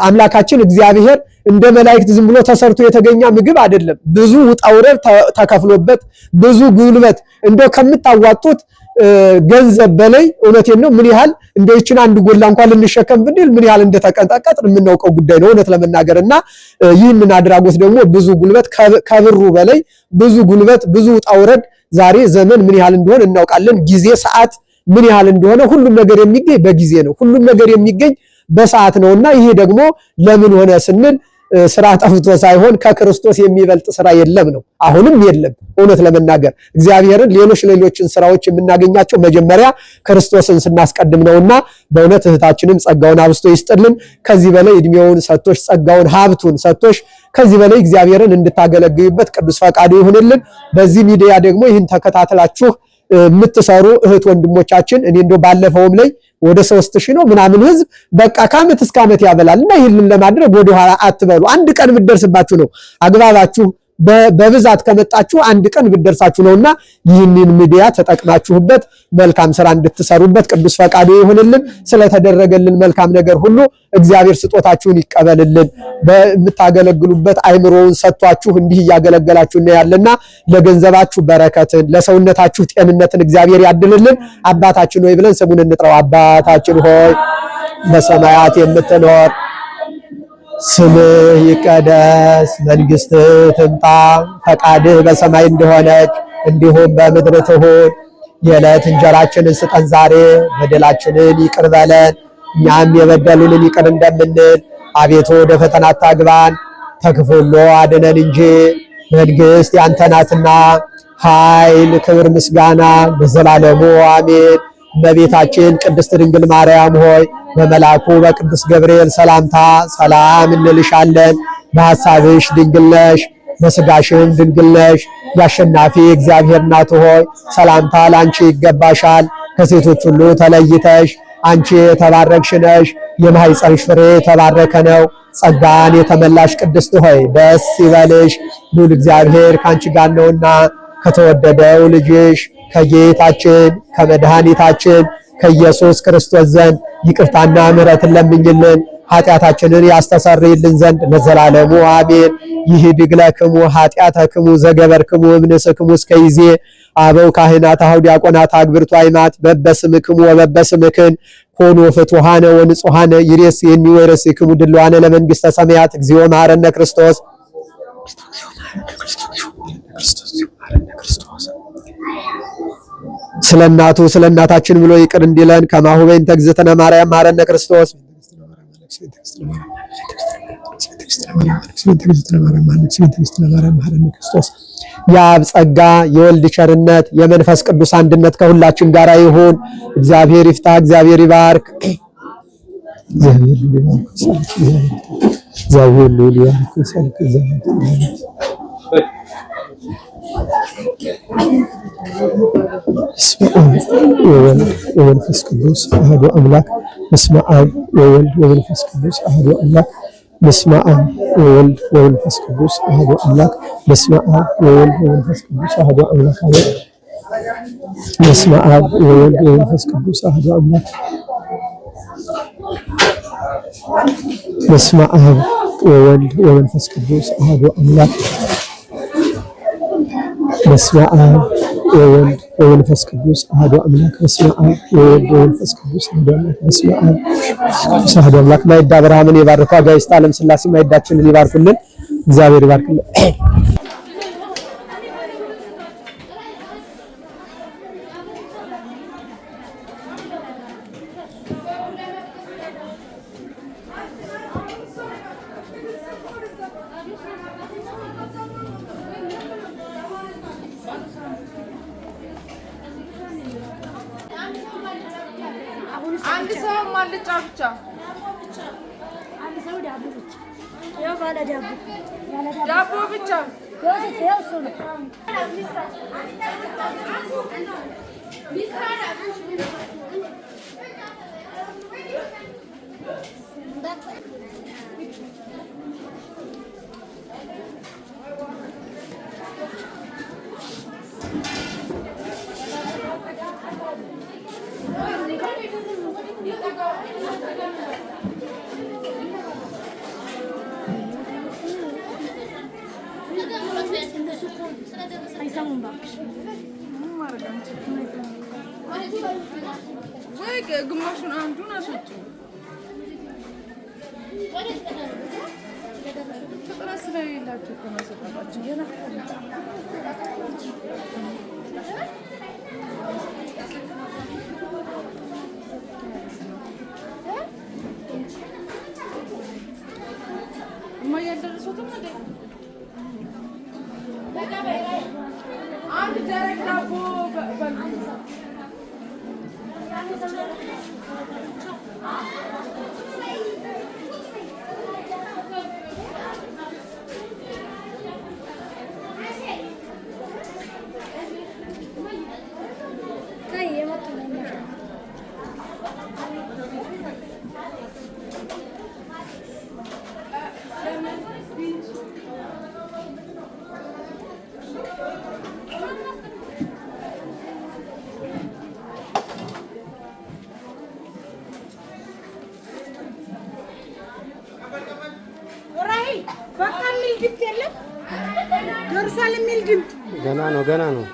አምላካችን እግዚአብሔር እንደ መላእክት ዝም ብሎ ተሰርቶ የተገኘ ምግብ አይደለም። ብዙ ውጣውረድ ተከፍሎበት ብዙ ጉልበት እንደው ከምታዋጡት ገንዘብ በላይ እውነቴን ነው ምን ያህል እንደው ይችን አንድ ጎላ እንኳን ልንሸከም ብንል ምን ያህል እንደተቀጣቀጥን የምናውቀው ጉዳይ ነው እውነት ለመናገርና ይህንን አድራጎት ደግሞ ብዙ ጉልበት ከብሩ በላይ ብዙ ጉልበት ብዙ ውጣውረድ ዛሬ ዘመን ምን ያህል እንደሆነ እናውቃለን። ጊዜ ሰዓት ምን ያህል እንደሆነ ሁሉም ነገር የሚገኝ በጊዜ ነው። ሁሉም ነገር የሚገኝ በሰዓት ነውና ይሄ ደግሞ ለምን ሆነ ስንል ስራ ጠፍቶ ሳይሆን ከክርስቶስ የሚበልጥ ስራ የለም ነው። አሁንም የለም። እውነት ለመናገር እግዚአብሔርን ሌሎችን ስራዎች የምናገኛቸው መጀመሪያ ክርስቶስን ስናስቀድም ነውና በእውነት እህታችንም ጸጋውን አብስቶ ይስጥልን። ከዚህ በላይ እድሜውን ሰጥቶሽ ጸጋውን ሀብቱን ሰጥቶሽ ከዚህ በላይ እግዚአብሔርን እንድታገለግዩበት ቅዱስ ፈቃዱ ይሁንልን። በዚህ ሚዲያ ደግሞ ይህን ተከታትላችሁ የምትሰሩ እህት ወንድሞቻችን እኔ እንደው ባለፈውም ላይ ወደ 3000 ነው ምናምን ህዝብ በቃ ከዓመት እስከ ዓመት ያበላልና ይህንን ለማድረግ ወደ ኋላ አትበሉ። አንድ ቀን ብትደርስባችሁ ነው አግባባችሁ። በብዛት ከመጣችሁ አንድ ቀን ብትደርሳችሁ ነውና ይህንን ሚዲያ ተጠቅማችሁበት መልካም ስራ እንድትሰሩበት ቅዱስ ፈቃዱ ይሁንልን። ስለተደረገልን መልካም ነገር ሁሉ እግዚአብሔር ስጦታችሁን ይቀበልልን። በምታገለግሉበት አይምሮውን ሰጥቷችሁ እንዲህ እያገለገላችሁ ነው ያለና ለገንዘባችሁ በረከትን ለሰውነታችሁ ጤንነትን እግዚአብሔር ያድልልን። አባታችን ሆይ ብለን ስሙን እንጥራው። አባታችን ሆይ በሰማያት የምትኖር ስምህ ይቀደስ፣ መንግስትህ ትምጣ፣ ፈቃድህ በሰማይ እንደሆነች እንዲሁም በምድር ትሁን። የዕለት እንጀራችንን ስጠን ዛሬ፣ በደላችንን ይቅር በለን እኛም የበደሉንን ይቅር እንደምንል፣ አቤቱ ወደ ፈተና አታግባን ከክፉ ሁሉ አድነን እንጂ መንግስት ያንተ ናትና ኃይል፣ ክብር፣ ምስጋና ለዘላለሙ አሜን። እመቤታችን ቅድስት ድንግል ማርያም ሆይ በመልአኩ በቅዱስ ገብርኤል ሰላምታ ሰላም እንልሻለን። በሐሳብሽ ድንግል ነሽ፣ በሥጋሽም ድንግል ነሽ። የአሸናፊ እግዚአብሔር እናት ሆይ ሰላምታ ላንቺ ይገባሻል። ከሴቶች ሁሉ ተለይተሽ አንቺ የተባረክሽ ነሽ፣ የማኅፀንሽ ፍሬ የተባረከ ነው። ጸጋን የተመላሽ ቅድስት ሆይ ደስ ይበልሽ፣ ሉል እግዚአብሔር ካንቺ ጋር ነውና ከተወደደው ልጅሽ ከጌታችን ከመድኃኒታችን ከኢየሱስ ክርስቶስ ዘንድ ይቅርታና ምሕረትን ለምኝልን ኃጢአታችንን ያስተሰርይልን ዘንድ ለዘላለሙ አሜን። ይህድግ ለክሙ ኃጢአተክሙ ዘገበርክሙ እምንስክሙ እስከ ይዜ አበው ካህናት አኀው ዲያቆናት አግብርቱ አይማት በበስምክሙ ወበበስምክን ኮኑ ፍቱሃነ ወንጹሃነ ይሬስየኒ ወይሬስክሙ ድልዋነ ለመንግሥተ ሰማያት እግዚኦ መሐረነ ክርስቶስ ስለ እናቱ ስለ እናታችን ብሎ ይቅር እንዲለን ከማሁ በእንተ እግዝእትነ ማርያም መሐረነ ክርስቶስ የአብ ጸጋ የወልድ ቸርነት የመንፈስ ቅዱስ አንድነት ከሁላችን ጋር ይሁን። እግዚአብሔር ይፍታ፣ እግዚአብሔር ይባርክ። ወመንፈስ ቅዱስ አሐዱ አምላክ በስመ አብ ወወልድ ወመንፈስ ቅዱስ አሐዱ አምላክ በስመ አብ ወወልድ ወመንፈስ ቅዱስ አሐዱ አምላክ በስመ አብ ወወልድ ወመንፈስ ቅዱስ አሐዱ አምላክ በስመ አብ ወወልድ ወመንፈስ ቅዱስ አሐዱ አምላክ በስመ አብ ወወልድ ወመንፈስ ቅዱስ አሐዱ አምላክ በስመ አብ ወወልድ ወመንፈስ ቅዱስ አሐዱ አምላክ በስመ አብ ወወልድ ወመንፈስ ቅዱስ አሐዱ አምላክ በስመ አብ አሐዱ አምላክ። ማዕደ አብርሃምን የባረኩ አጋዕዝተ ዓለም ሥላሴ ማዕዳችንን ይባርኩልን። እግዚአብሔር ይባርክልን። አንድ ሰው ማልጫ ብቻ አንድ ሰው ዳቦ ብቻ ያው ባለ ዳቦ ብቻ ያው እሱ ነው። አይሰሙም እባክሽ። ወይ ግማሹን አንዱን አስወጡ። ፍጥነት ስለሌላቸው እኮ ነው ያሰጣጣቸው። እማዬ አልደረሱትም እንዴ? አንድ ደረቅ ዳቦ በቃ የሚል ድምፅ የለም። ደርሷል የሚል ድምፅ ገና ነው